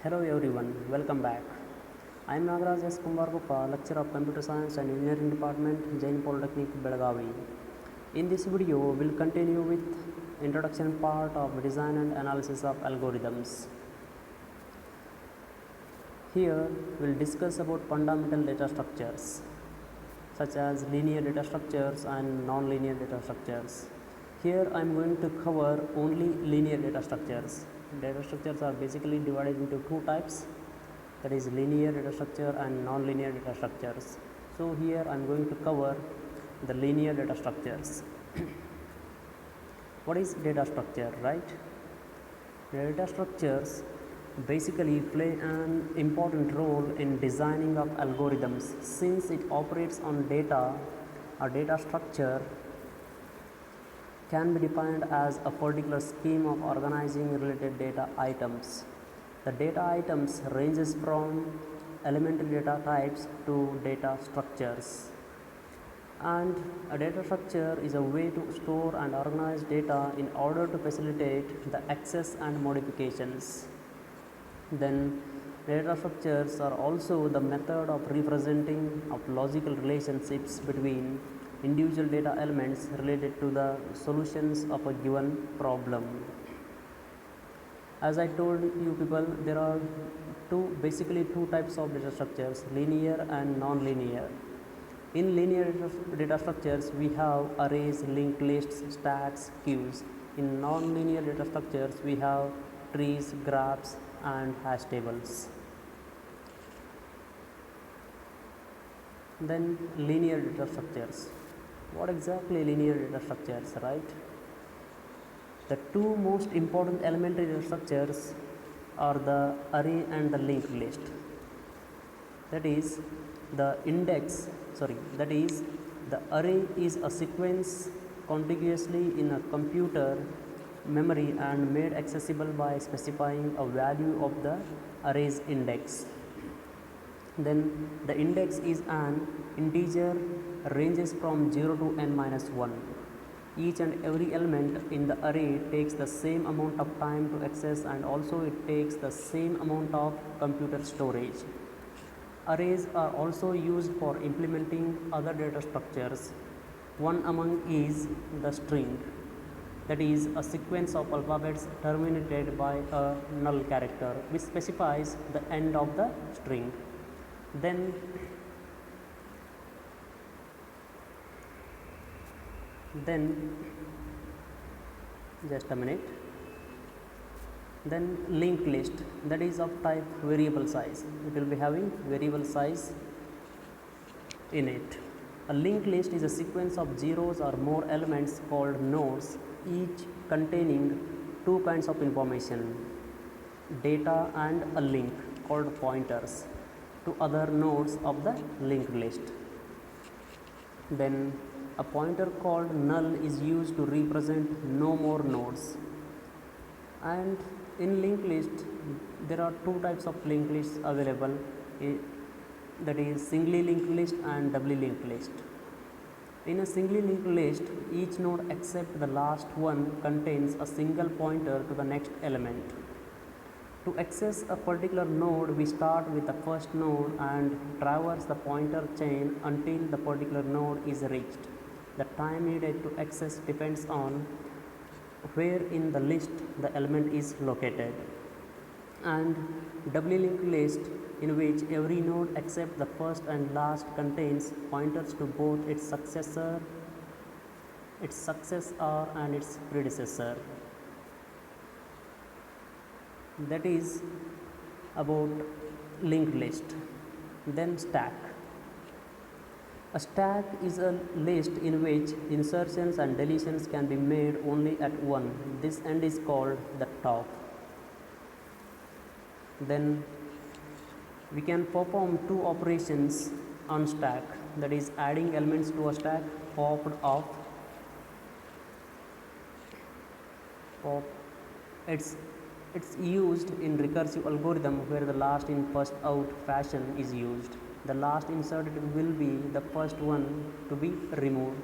Hello everyone, welcome back. I am Nagaraj S. Kumbar lecturer of Computer Science and Engineering Department, Jain Polytechnic, Belagavi. In this video, we will continue with introduction part of design and analysis of algorithms. Here, we will discuss about fundamental data structures such as linear data structures and non-linear data structures. Here I am going to cover only linear data structures. Data structures are basically divided into two types, that is linear data structure and non-linear data structures. So here I am going to cover the linear data structures. What is data structure, right? Data structures basically play an important role in designing of algorithms. Since it operates on data, a data structure can be defined as a particular scheme of organizing related data items. The data items ranges from elementary data types to data structures. And a data structure is a way to store and organize data in order to facilitate the access and modifications. Then data structures are also the method of representing of logical relationships between individual data elements related to the solutions of a given problem. As I told you people, there are basically two types of data structures, linear and non-linear. In linear data structures, we have arrays, linked lists, stacks, queues. In non-linear data structures, we have trees, graphs, and hash tables. Then linear data structures. What exactly linear data structures, right? The two most important elementary data structures are the array and the linked list. That is the array is a sequence contiguously in a computer memory and made accessible by specifying a value of the array's index. Then the index is an integer ranges from 0 to n minus 1. Each and every element in the array takes the same amount of time to access, and also it takes the same amount of computer storage. Arrays are also used for implementing other data structures. One among is the string, that is a sequence of alphabets terminated by a null character which specifies the end of the string. Then just a minute. Then linked list, that is of type variable size. It will be having variable size in it. A linked list is a sequence of zeros or more elements called nodes, each containing two kinds of information, data and a link called pointers to other nodes of the linked list. Then a pointer called null is used to represent no more nodes. And in linked list, there are two types of linked lists available, that is singly linked list and doubly linked list. In a singly linked list, each node except the last one contains a single pointer to the next element. To access a particular node, we start with the first node and traverse the pointer chain until the particular node is reached. The time needed to access depends on where in the list the element is located. And doubly linked list, in which every node except the first and last contains pointers to both its successor and its predecessor. That is about linked list. Then stack. A stack is a list in which insertions and deletions can be made only at one. This end is called the top. Then we can perform two operations on stack, that is adding elements to a stack, popped off. It's used in recursive algorithm where the last in first out fashion is used. The last inserted will be the first one to be removed,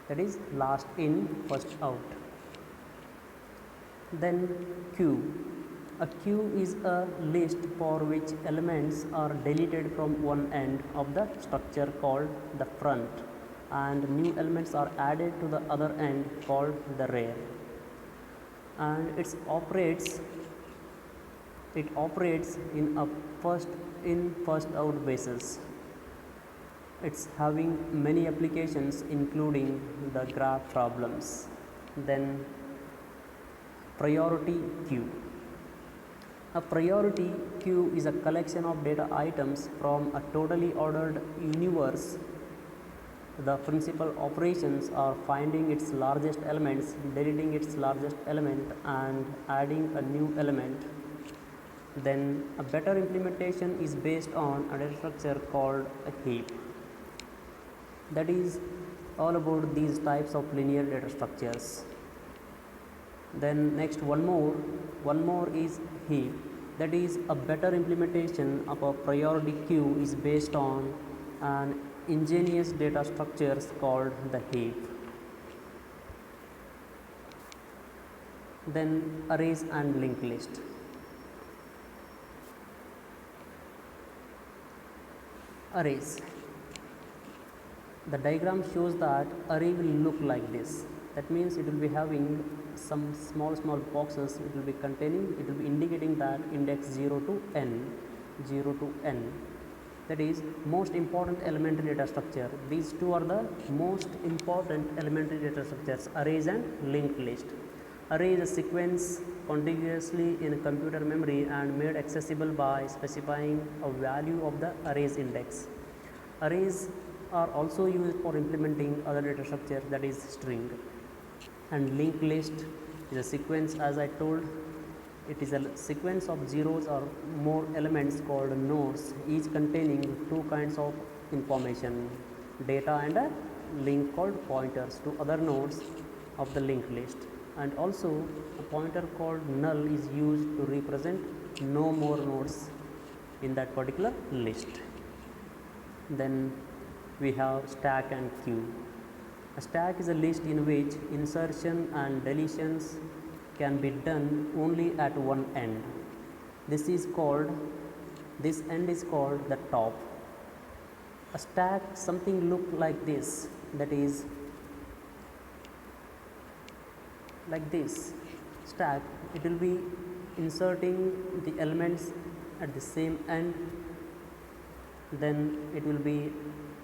that is last in first out. Then queue. A queue is a list for which elements are deleted from one end of the structure called the front and new elements are added to the other end called the rear. And it operates in a first in first out basis. It's having many applications including the graph problems. Then priority queue. A priority queue is a collection of data items from a totally ordered universe. The principal operations are finding its largest elements, deleting its largest element and adding a new element. Then a better implementation is based on a data structure called a heap. That is all about these types of linear data structures. Then next one more is heap. That is a better implementation of a priority queue is based on an ingenious data structures called the heap. Then arrays and linked list. Arrays. The diagram shows that array will look like this. That means it will be having some small boxes. It will be indicating that index 0 to n. That is most important elementary data structure. These two are the most important elementary data structures, arrays and linked list. Array is a sequence contiguously in computer memory and made accessible by specifying a value of the array's index. Arrays are also used for implementing other data structure, that is string. And linked list is a sequence, as I told, it is a sequence of zeros or more elements called nodes, each containing two kinds of information, data and a link called pointers to other nodes of the linked list. And also a pointer called null is used to represent no more nodes in that particular list. Then we have stack and queue. A stack is a list in which insertion and deletions can be done only at one end. This end is called the top. A stack something look like this, that is like this stack. It will be inserting the elements at the same end, then it will be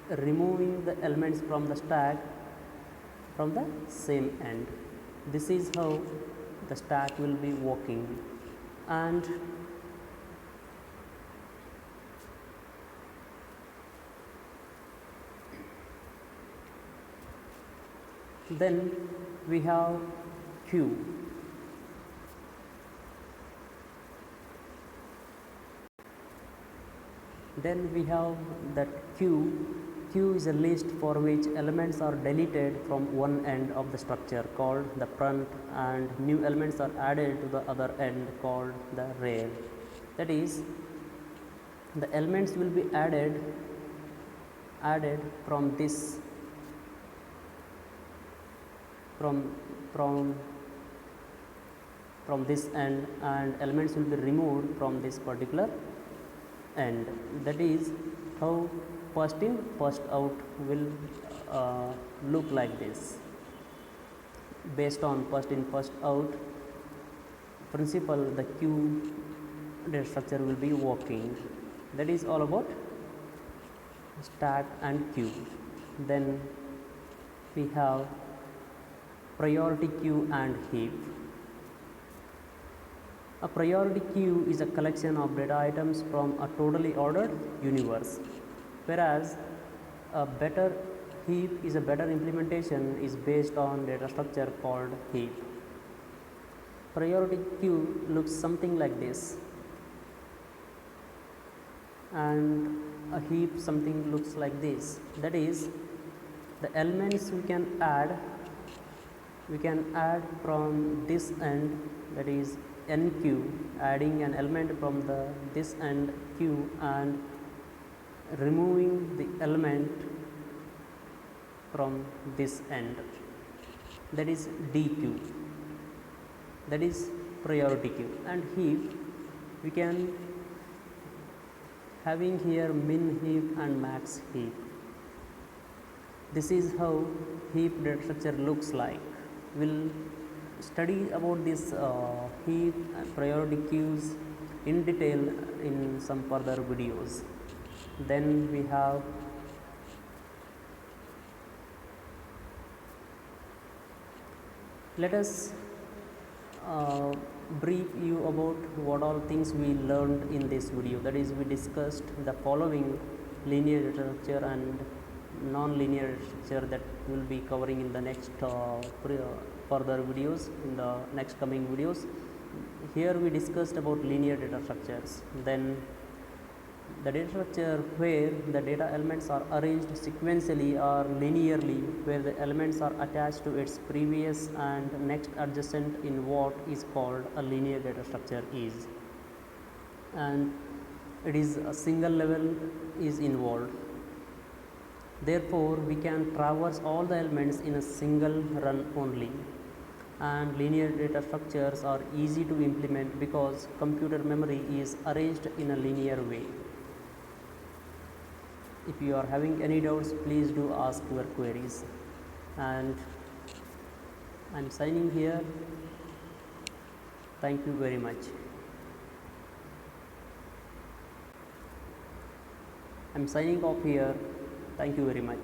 removing the elements from the stack from the same end. This is how the stack will be working. And then we have queue. Then we have that queue. Queue is a list for which elements are deleted from one end of the structure called the front and new elements are added to the other end called the rear. That is, the elements will be added from this from this end and elements will be removed from this particular end. That is how first in first out will look like this. Based on first in first out principle, the queue data structure will be working. That is all about stack and queue. Then we have priority queue and heap. A priority queue is a collection of data items from a totally ordered universe, whereas a better heap is a better implementation is based on data structure called heap. Priority queue looks something like this, and a heap something looks like this. That is, the elements we can add from this end, that is nq, adding an element from this end q and removing the element from this end, that is dq. That is priority queue. And heap We can having here min heap and max heap. This is how heap data structure looks like. We'll study about this heap and priority queues in detail in some further videos. Then we have let us brief you about what all things we learned in this video. That is, we discussed the following linear data structure and non-linear data structure that we will be covering in the next further videos, in the next coming videos. Here we discussed about linear data structures. Then the data structure where the data elements are arranged sequentially or linearly, where the elements are attached to its previous and next adjacent in what is called a linear data structure is, and it is a single level is involved. Therefore, we can traverse all the elements in a single run only, and linear data structures are easy to implement because computer memory is arranged in a linear way. If you are having any doubts, please do ask your queries, and I'm signing here. Thank you very much. I'm signing off here. Thank you very much.